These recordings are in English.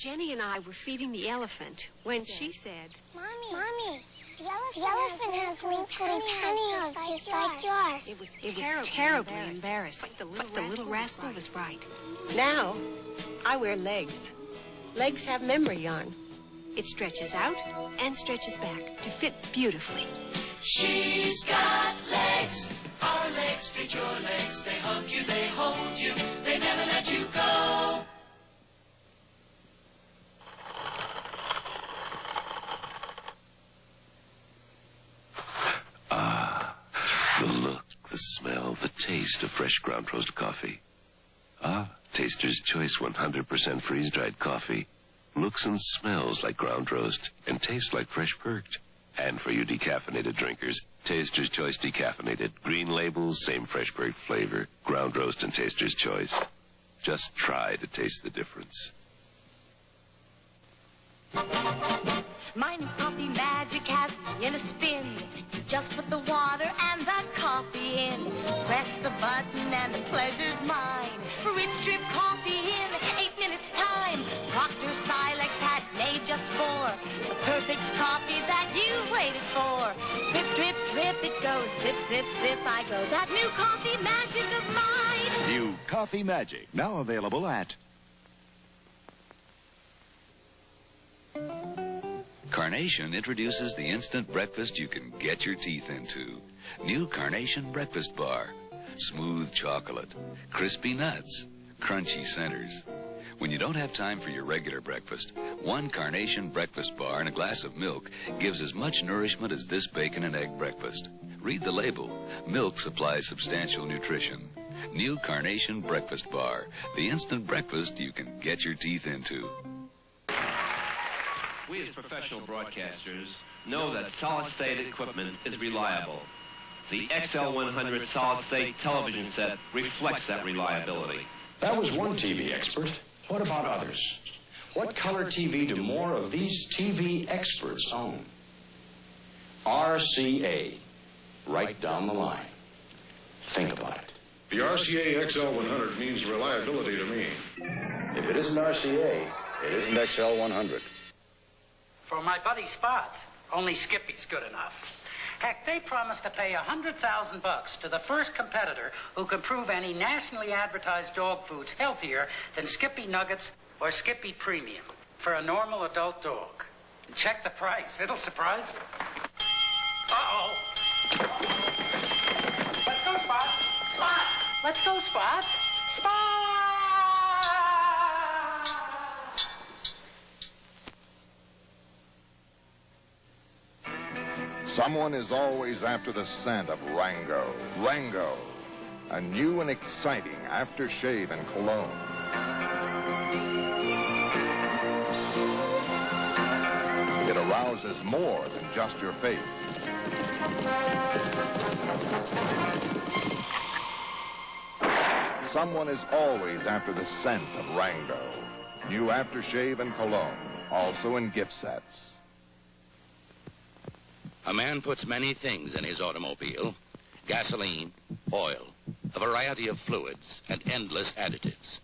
Jenny and I were feeding the elephant when she said, Mommy, the elephant has pantyhose just like yours. It was terribly embarrassed. But the little rascal was right. Now, I wear legs. Legs have memory yarn. It stretches out and stretches back to fit beautifully. She's got legs. Our legs fit your legs. They hug you, they hold you. They never let you go. Ah, the look, the smell, the taste of fresh ground roast coffee. Ah, Taster's Choice 100% freeze-dried coffee. Looks and smells like ground roast and tastes like fresh perked. And for you decaffeinated drinkers, Taster's Choice decaffeinated. Green labels, same fresh perked flavor. Ground roast and Taster's Choice. Just try to taste the difference. My new coffee magic has me in a spin. Just put the water and the coffee in. Press the button and the pleasure's mine. Rich drip coffee in 8 minutes time. Proctor Silex had made just 4. The perfect coffee that you waited for. Drip, drip, drip, it goes. Sip, sip, sip, I go. That new coffee magic of mine. New Coffee Magic, now available at... Carnation introduces the instant breakfast you can get your teeth into. New Carnation Breakfast Bar. Smooth chocolate, crispy nuts, crunchy centers. When you don't have time for your regular breakfast, one Carnation Breakfast Bar and a glass of milk gives as much nourishment as this bacon and egg breakfast. Read the label. Milk supplies substantial nutrition. New Carnation Breakfast Bar. The instant breakfast you can get your teeth into. We as professional broadcasters know that solid-state equipment is reliable. The XL100 solid-state television set reflects that reliability. That was one TV expert. What about others? What color TV do more of these TV experts own? RCA. Right down the line. Think about it. The RCA XL100 means reliability to me. If it isn't RCA, it isn't XL100. For my buddy Spots, only Skippy's good enough. Heck, they promised to pay $100,000 to the first competitor who can prove any nationally advertised dog food's healthier than Skippy Nuggets or Skippy Premium for a normal adult dog. And check the price. It'll surprise you. Uh-oh. Let's go, Spot. Spot. Let's go, Spot. Spot! Someone is always after the scent of Rango. Rango, a new and exciting aftershave and cologne. It arouses more than just your face. Someone is always after the scent of Rango. New aftershave and cologne, also in gift sets. A man puts many things in his automobile: gasoline, oil, a variety of fluids, and endless additives.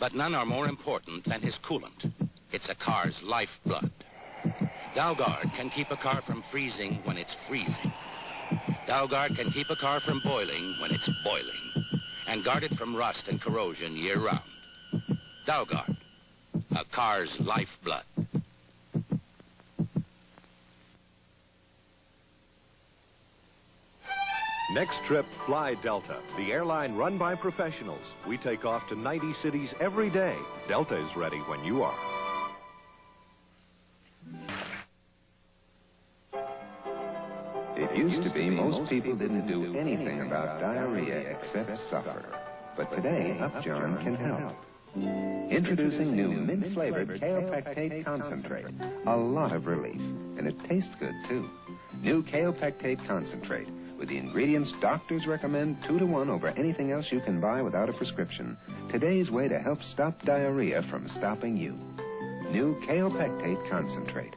But none are more important than his coolant. It's a car's lifeblood. Dowgard can keep a car from freezing when it's freezing. Dowgard can keep a car from boiling when it's boiling, and guard it from rust and corrosion year-round. Dowgard, a car's lifeblood. Next trip, fly Delta, the airline run by professionals. We take off to 90 cities every day. Delta is ready when you are. It used to be most people didn't do anything about diarrhea except suffer. But today, Upjohn can help. Introducing new mint-flavored Kaopectate Concentrate. A lot of relief. And it tastes good, too. New Kaopectate Concentrate. With the ingredients doctors recommend 2 to 1 over anything else you can buy without a prescription. Today's way to help stop diarrhea from stopping you. New Kaopectate Concentrate.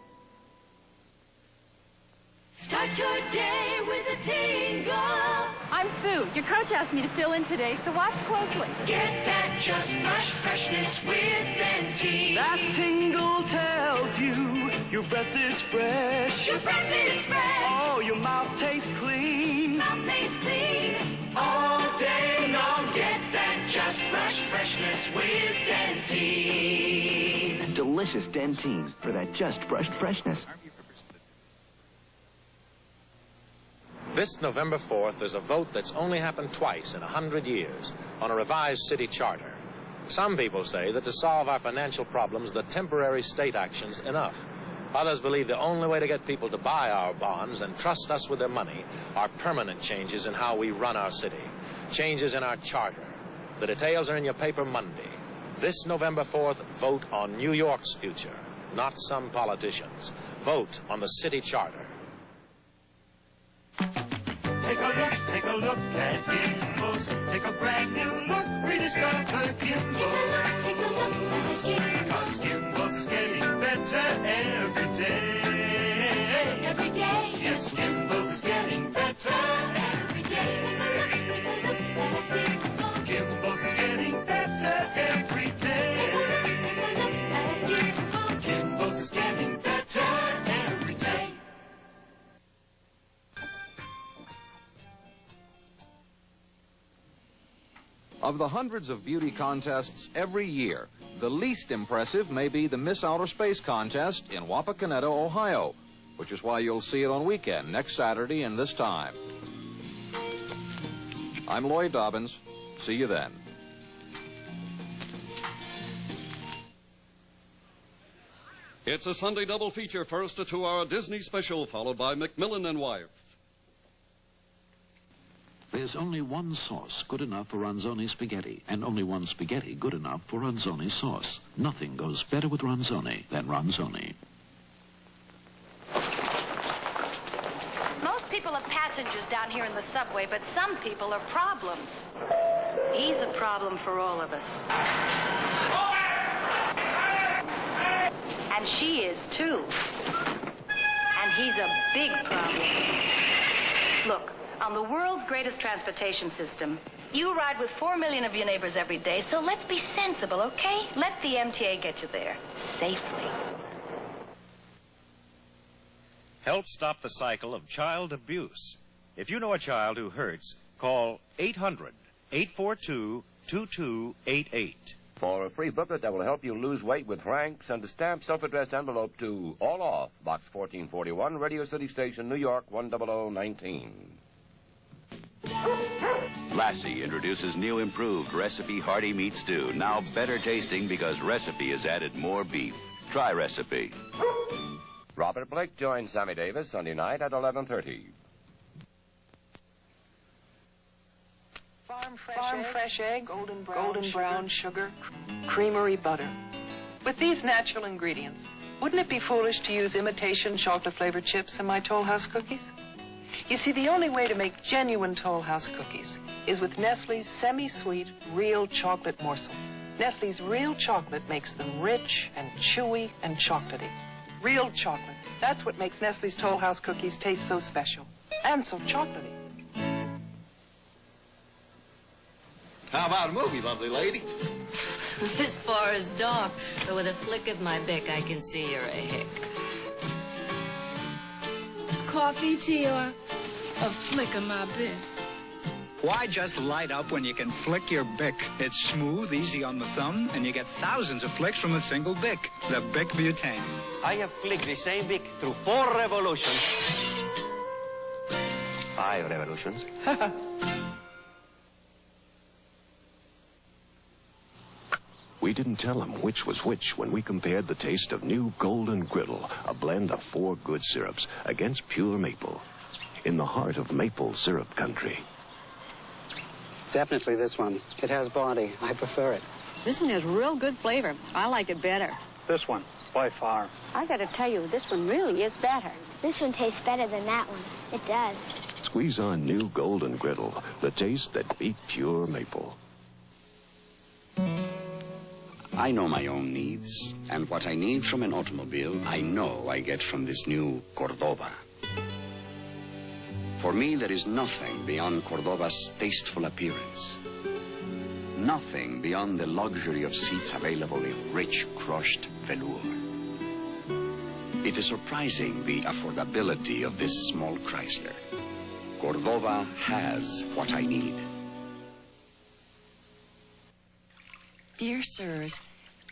Start your day with a tingle. I'm Sue. Your coach asked me to fill in today, so watch closely. Get that Just Brush freshness with Dentyne. That tingle tells you your breath is fresh. Your breath is fresh. Oh, your mouth tastes clean. Mouth tastes clean. All day long, get that Just Brush freshness with Dentyne. Delicious Dentyne for that Just Brush freshness. This November 4th, there's a vote that's only happened twice in 100 years on a revised city charter. Some people say that to solve our financial problems, the temporary state action's enough. Others believe the only way to get people to buy our bonds and trust us with their money are permanent changes in how we run our city, changes in our charter. The details are in your paper Monday. This November 4th, vote on New York's future, not some politicians. Vote on the city charter. Take a look at Gimbels. Take a brand new look, rediscover Gimbels. Take a look at this Gimbels. 'Cause Gimbels is getting better every day. Every day. Yes, Gimbels is getting better every day. Take a look at Gimbels. Gimbels is getting better every day. Take a look at Gimbels. Gimbels is getting better every day. Of the hundreds of beauty contests every year, the least impressive may be the Miss Outer Space contest in Wapakoneta, Ohio, which is why you'll see it on weekend, next Saturday and this time. I'm Lloyd Dobbins. See you then. It's a Sunday double feature. First, a 2-hour Disney special, followed by McMillian and Wife. There's only one sauce good enough for Ronzoni spaghetti, and only one spaghetti good enough for Ronzoni sauce. Nothing goes better with Ronzoni than Ronzoni. Most people are passengers down here in the subway, but some people are problems. He's a problem for all of us. And she is, too. And he's a big problem. Look. On the world's greatest transportation system, you ride with 4 million of your neighbors every day, so let's be sensible, okay? Let the MTA get you there safely. Help stop the cycle of child abuse. If you know a child who hurts, call 800-842-2288. For a free booklet that will help you lose weight with Frank, send a stamped self-addressed envelope to All Off, Box 1441, Radio City Station, New York, 10019. Lassie introduces new improved Recipe Hearty Meat Stew. Now better tasting because Recipe has added more beef. Try Recipe. Robert Blake joins Sammy Davis Sunday night at 11:30. Farm fresh eggs, golden brown sugar, creamery butter. With these natural ingredients, wouldn't it be foolish to use imitation chocolate-flavored chips in my Toll House cookies? You see, the only way to make genuine Toll House cookies is with Nestle's semi-sweet, real chocolate morsels. Nestle's real chocolate makes them rich and chewy and chocolatey. Real chocolate. That's what makes Nestle's Toll House cookies taste so special and so chocolatey. How about a movie, lovely lady? This bar is dark, but with a flick of my BiC, I can see you're a hick. Coffee, tea, or a flick of my BiC? Why just light up when you can flick your BiC? It's smooth, easy on the thumb, and you get thousands of flicks from a single BiC, the BiC Butane. I have flicked the same BiC through 4 revolutions. 5 revolutions. We didn't tell them which was which when we compared the taste of new Golden Griddle, a blend of 4 good syrups, against pure maple. In the heart of maple syrup country. Definitely this one. It has body. I prefer it. This one has real good flavor. I like it better. This one, by far. I gotta tell you, this one really is better. This one tastes better than that one. It does. Squeeze on new Golden Griddle, the taste that beat pure maple. I know my own needs, and what I need from an automobile, I know I get from this new Cordova. For me, there is nothing beyond Cordova's tasteful appearance. Nothing beyond the luxury of seats available in rich crushed velour. It is surprising the affordability of this small Chrysler. Cordova has what I need. Dear sirs,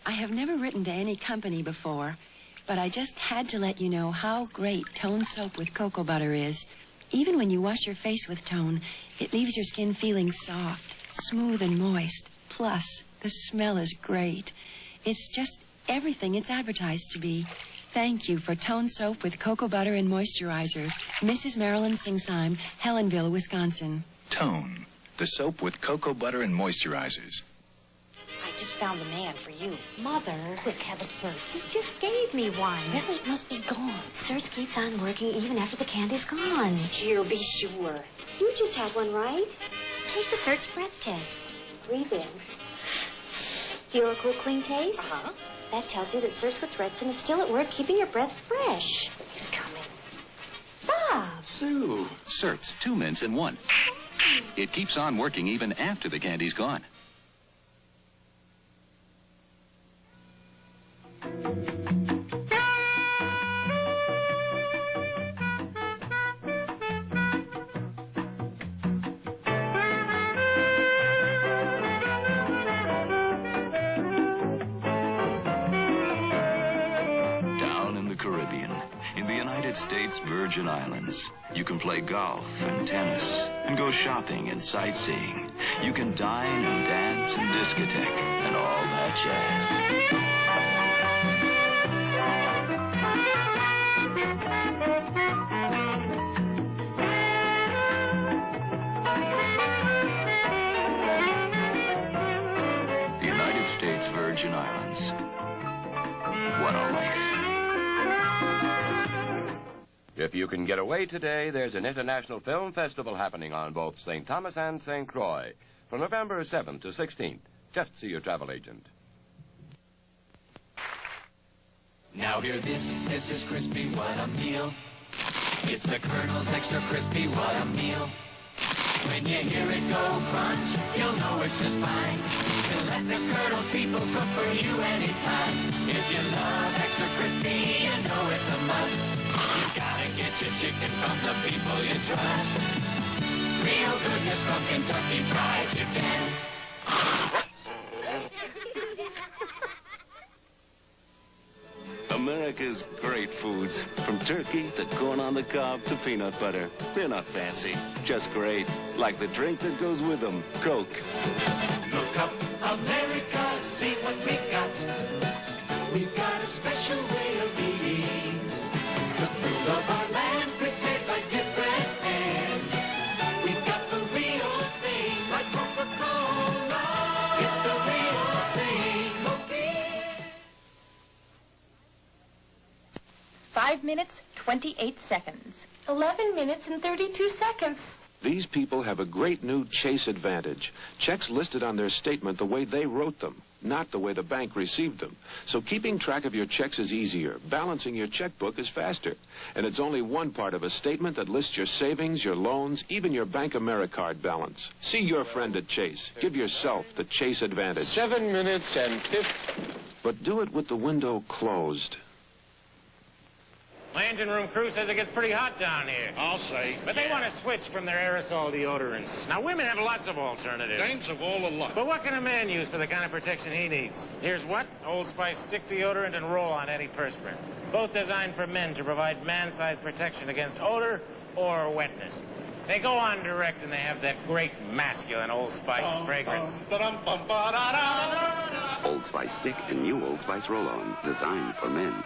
I have never written to any company before, but I just had to let you know how great Tone soap with cocoa butter is. Even when you wash your face with Tone, it leaves your skin feeling soft, smooth and moist. Plus, the smell is great. It's just everything it's advertised to be. Thank you for Tone soap with cocoa butter and moisturizers. Mrs. Marilyn Singsheim, Helenville, Wisconsin. Tone, the soap with cocoa butter and moisturizers. I just found the man for you. Mother. Quick, have a search. You just gave me one. Really? It must be gone. Search keeps on working even after the candy's gone. Here, be sure. You just had one, right? Take the Search breath test. Breathe in. Feel a cool, clean taste? Uh-huh. That tells you that Search with Redson is still at work keeping your breath fresh. He's coming. Bob! Sue. Certs, 2 mints in 1. It keeps on working even after the candy's gone. States Virgin Islands. You can play golf and tennis and go shopping and sightseeing. You can dine and dance and discotheque and all that jazz. The United States Virgin Islands. What a life. If you can get away today, there's an international film festival happening on both St. Thomas and St. Croix from November 7th to 16th. Just see your travel agent. Now hear this is crispy, what a meal. It's the Colonel's Extra Crispy, what a meal. When you hear it go crunch, you'll know it's just fine. To let the Colonel's people cook for you anytime. If you love Extra Crispy, you know it's a must. You gotta get your chicken from the people you trust. Real goodness from Kentucky Fried Chicken. America's great foods, from turkey to corn on the cob to peanut butter. They're not fancy, just great, like the drink that goes with them, Coke. Look up, America, see what we got. We've got a special way of eating. The food of our land prepared by different hands. We've got the real thing, like Coca-Cola. It's the real thing, okay? 5 minutes, 28 seconds. 11 minutes and 32 seconds. These people have a great new Chase advantage. Checks listed on their statement the way they wrote them, not the way the bank received them. So keeping track of your checks is easier. Balancing your checkbook is faster. And it's only one part of a statement that lists your savings, your loans, even your Bank AmeriCard balance. See your friend at Chase. Give yourself the Chase advantage. 7 minutes and 50. But do it with the window closed. My engine room crew says it gets pretty hot down here. I'll say. But they want to switch from their aerosol deodorants. Now, women have lots of alternatives. Dames of all alike. But what can a man use for the kind of protection he needs? Here's what? Old Spice stick deodorant and roll-on antiperspirant. Both designed for men to provide man-sized protection against odor or wetness. They go on direct and they have that great masculine Old Spice fragrance. Old Spice stick and new Old Spice roll-on, designed for men.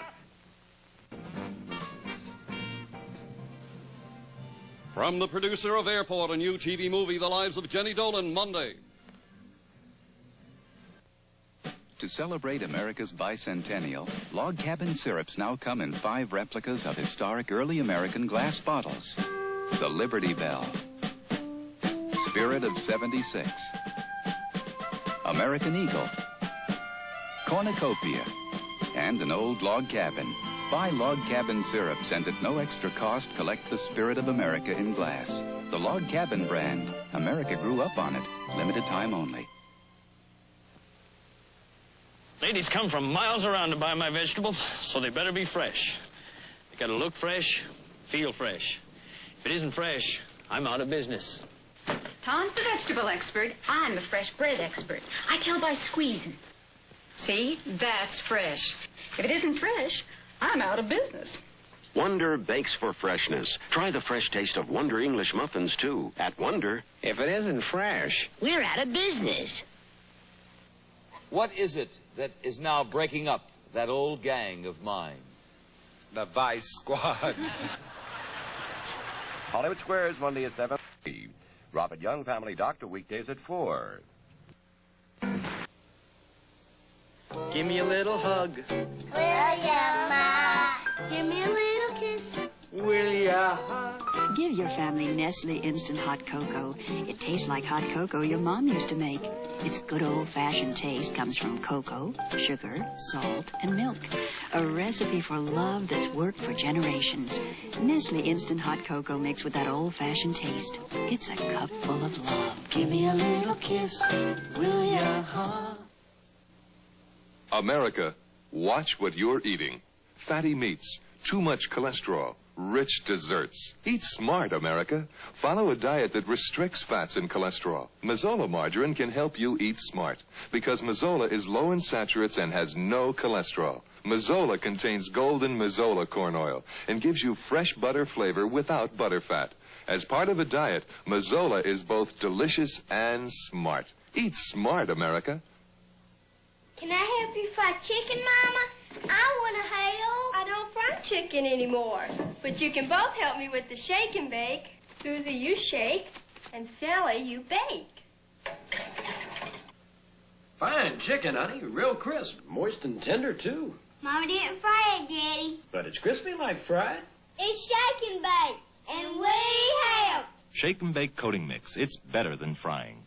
From the producer of Airport, a new TV movie, The Lives of Jenny Dolan, Monday. To celebrate America's bicentennial, log cabin syrups now come in 5 replicas of historic early American glass bottles. The Liberty Bell, Spirit of 76, American Eagle, Cornucopia, and an old log cabin. Buy log cabin syrups and at no extra cost, collect the spirit of America in glass. The Log Cabin brand. America grew up on it. Limited time only. Ladies come from miles around to buy my vegetables, so they better be fresh. They gotta look fresh, feel fresh. If it isn't fresh, I'm out of business. Tom's the vegetable expert. I'm the fresh bread expert. I tell by squeezing. See? That's fresh. If it isn't fresh, I'm out of business. Wonder bakes for freshness. Try the fresh taste of Wonder English muffins, too. At Wonder. If it isn't fresh, we're out of business. What is it that is now breaking up that old gang of mine? The Vice Squad. Hollywood Squares, Monday at 7. Robert Young Family Doctor, weekdays at 4. give me a little hug. Will ya, Ma? Give me a little kiss. Will ya? Give your family Nestle Instant Hot Cocoa. It tastes like hot cocoa your mom used to make. Its good old-fashioned taste comes from cocoa, sugar, salt, and milk. A recipe for love that's worked for generations. Nestle Instant Hot Cocoa mixed with that old-fashioned taste. It's a cup full of love. Give me a little kiss, will ya, huh? America, watch what you're eating. Fatty meats, too much cholesterol, rich desserts. Eat smart, America. Follow a diet that restricts fats and cholesterol. Mazola margarine can help you eat smart because Mazola is low in saturates and has no cholesterol. Mazola contains golden Mazola corn oil and gives you fresh butter flavor without butterfat. As part of a diet, Mazola is both delicious and smart. Eat smart, America. Can I help you fry chicken, Mama? I want to help. I don't fry chicken anymore. But you can both help me with the shake and bake. Susie, you shake, and Sally, you bake. Fine chicken, honey. Real crisp. Moist and tender, too. Mama didn't fry it, Daddy. But it's crispy like fried. It's shake and bake, and we help. Shake and bake coating mix. It's better than frying.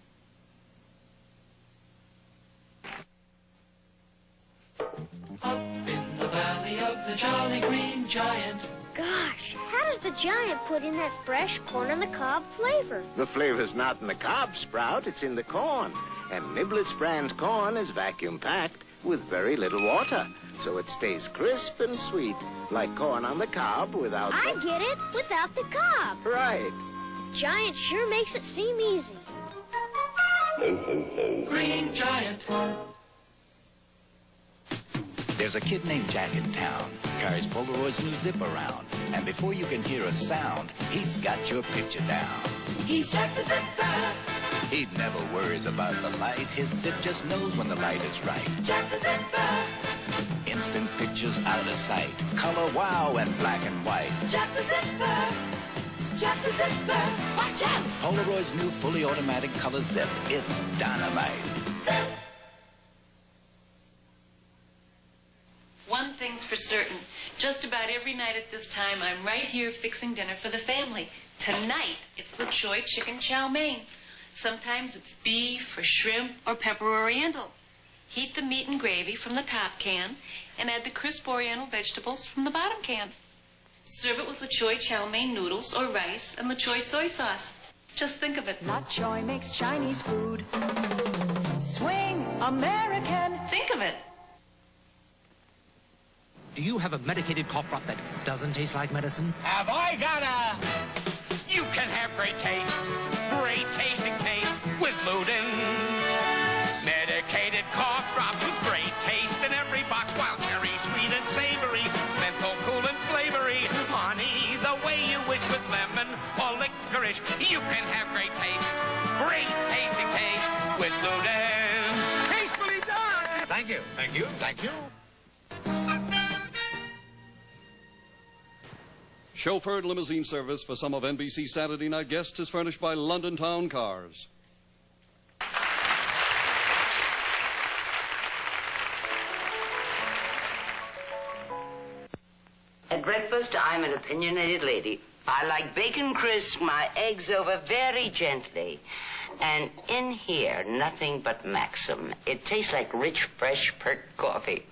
Up in the valley of the Jolly Green Giant. Gosh, how does the giant put in that fresh corn on the cob flavor? The flavor's not in the cob sprout, it's in the corn. And Niblets brand corn is vacuum packed with very little water, so it stays crisp and sweet, like corn on the cob without I get it, without the cob. Right. Giant sure makes it seem easy. Ho, ho, ho. Green Giant. There's a kid named Jack in town, carries Polaroid's new zip around, and before you can hear a sound, he's got your picture down. He's Jack the Zipper. He never worries about the light, his zip just knows when the light is right. Jack the Zipper. Instant pictures out of sight, color wow and black and white. Jack the Zipper. Jack the Zipper. Watch out. Polaroid's new fully automatic color zip, it's dynamite. Zip. One thing's for certain. Just about every night at this time, I'm right here fixing dinner for the family. Tonight, it's the choy chicken chow mein. Sometimes it's beef or shrimp or pepper oriental. Heat the meat and gravy from the top can and add the crisp oriental vegetables from the bottom can. Serve it with the choy chow mein noodles or rice and the choy soy sauce. Just think of it. Not choy makes Chinese food. Swing American. Think of it. Do you have a medicated cough drop that doesn't taste like medicine? Have I got a... You can have great taste, great tasting taste with Luden's. Medicated cough drops with great taste in every box, while cherry sweet and savory, menthol coolant flavory, honey the way you wish with lemon or licorice. You can have great taste, great tasting taste with Luden's. Tastefully done. Thank you, thank you, thank you. Chauffeured limousine service for some of NBC's Saturday night guests is furnished by London Town Cars. At breakfast, I'm an opinionated lady. I like bacon crisp, my eggs over very gently. And in here, nothing but Maxim. It tastes like rich, fresh, perked coffee.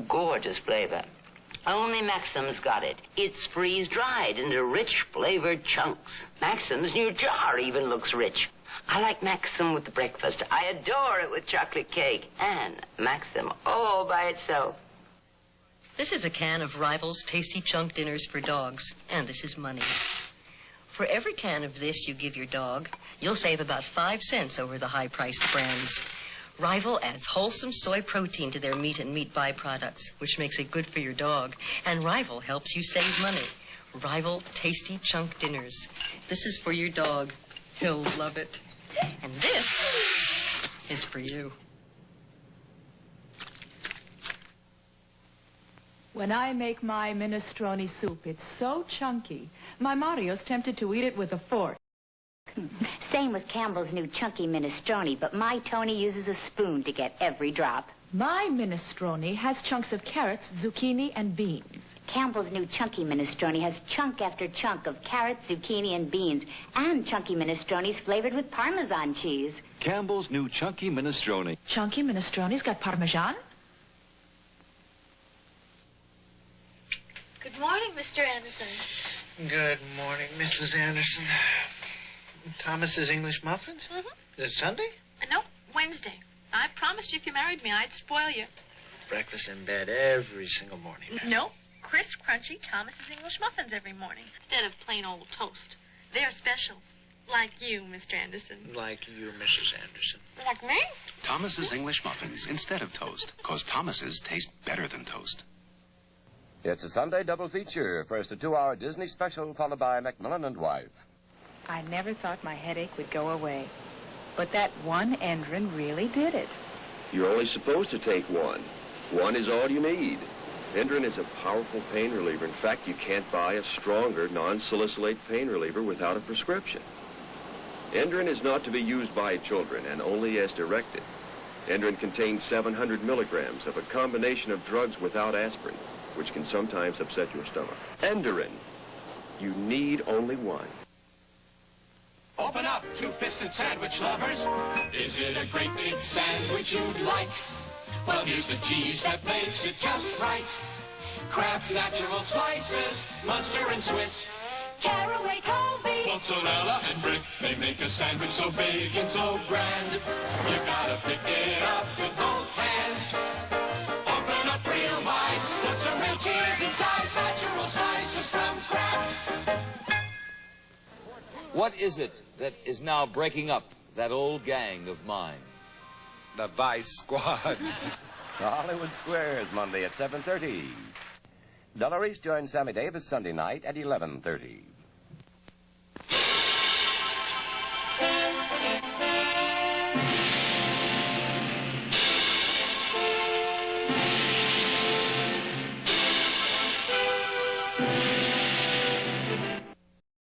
Gorgeous flavor. Only Maxim's got it. It's freeze-dried into rich flavored chunks. Maxim's new jar even looks rich. I like Maxim with the breakfast. I adore it with chocolate cake. And Maxim all by itself. This is a can of Rival's Tasty Chunk Dinners for Dogs, and this is money. For every can of this you give your dog, you'll save about 5 cents over the high-priced brands. Rival adds wholesome soy protein to their meat and meat byproducts, which makes it good for your dog. And Rival helps you save money. Rival Tasty Chunk Dinners. This is for your dog. He'll love it. And this is for you. When I make my minestrone soup, it's so chunky. My Mario's tempted to eat it with a fork. Same with Campbell's new chunky minestrone, but my Tony uses a spoon to get every drop. My minestrone has chunks of carrots, zucchini, and beans. Campbell's new chunky minestrone has chunk after chunk of carrots, zucchini, and beans, and chunky minestrones flavored with Parmesan cheese. Campbell's new chunky minestrone. Chunky minestrone's got Parmesan? Good morning, Mr. Anderson. Good morning, Mrs. Anderson. Thomas's English muffins? Mm-hmm. Is it Sunday? No, Wednesday. I promised you if you married me, I'd spoil you. Breakfast in bed every single morning. No, crisp, crunchy Thomas's English muffins every morning instead of plain old toast. They're special. Like you, Mr. Anderson. Like you, Mrs. Anderson. Like me? Thomas's English muffins instead of toast, because Thomas's taste better than toast. It's a Sunday double feature. First, a 2-hour Disney special, followed by McMillian and Wife. I never thought my headache would go away. But that one Endrin really did it. You're only supposed to take one. One is all you need. Endrin is a powerful pain reliever. In fact, you can't buy a stronger, non-salicylate pain reliever without a prescription. Endrin is not to be used by children and only as directed. Endrin contains 700 milligrams of a combination of drugs without aspirin, which can sometimes upset your stomach. Endrin. You need only one. Open up, two-fisted sandwich lovers. Is it a great big sandwich you'd like? Well, here's the cheese that makes it just right. Kraft Natural Slices, Munster and Swiss, Caraway, Colby, mozzarella and brick. They make a sandwich so big and so grand. You gotta pick it up with both hands. Open up real wide. Put some real cheese inside. Natural Slices from Kraft. What is it that is now breaking up that old gang of mine? The Vice Squad. Hollywood Squares, Monday at 7:30. Dolores joins Sammy Davis Sunday night at 11:30.